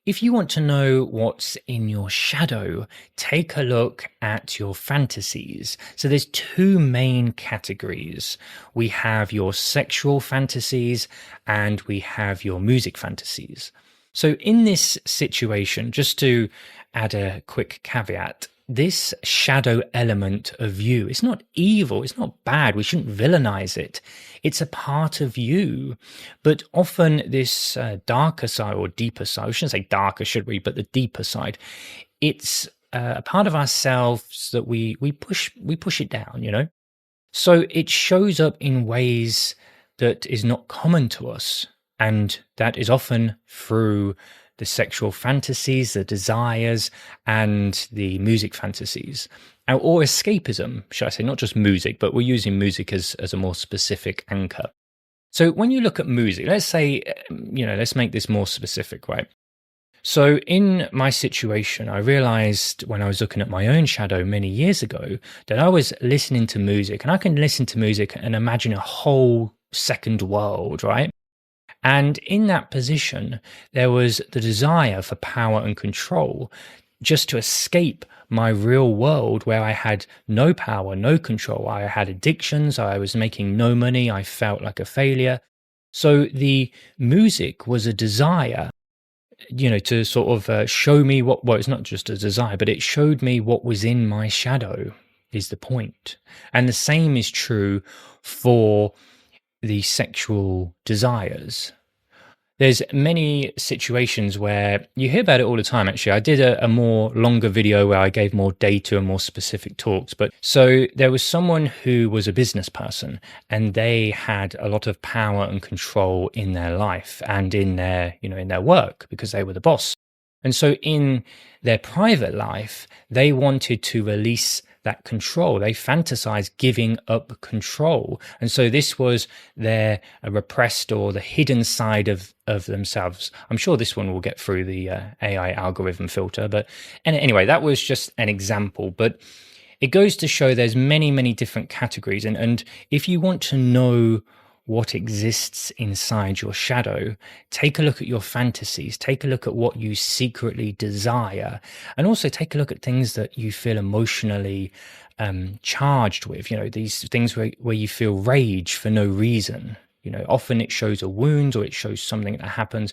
If you want to know what's in your shadow, take a look at your fantasies. So there's two main categories. We have your sexual fantasies and we have your music fantasies. So in this situation, just to add a quick caveat, this shadow element of you, it's not evil, it's not bad, we shouldn't villainize it. It's a part of you. But often this darker side or deeper side, we shouldn't say darker, should we, but the deeper side, it's a part of ourselves that we push it down, you know? So it shows up in ways that is not common to us. And that is often through the sexual fantasies, the desires, and the music fantasies. Or escapism, should I say, not just music, but we're using music as a more specific anchor. So when you look at music, let's say, let's make this more specific, right? So in my situation, I realized when I was looking at my own shadow many years ago that I was listening to music, and I can listen to music and imagine a whole second world, right? And in that position, there was the desire for power and control, just to escape my real world where I had no power, no control. I had addictions. I was making no money. I felt like a failure. So the music was a desire, to sort of show me well, it's not just a desire, but it showed me what was in my shadow is the point. And the same is true for the sexual desires. There's many situations where you hear about it all the time. Actually, I did a more longer video where I gave more data and more specific talks. But so there was someone who was a business person and they had a lot of power and control in their life and in their work because they were the boss. And so in their private life, they wanted to release that control. They fantasized giving up control. And so this was their repressed or the hidden side of themselves. I'm sure this one will get through the AI algorithm filter. But anyway, that was just an example. But it goes to show there's many, many different categories. And if you want to know what exists inside your shadow, take a look at your fantasies, take a look at what you secretly desire, and also take a look at things that you feel emotionally charged with, these things where you feel rage for no reason. Often it shows a wound or it shows something that happens.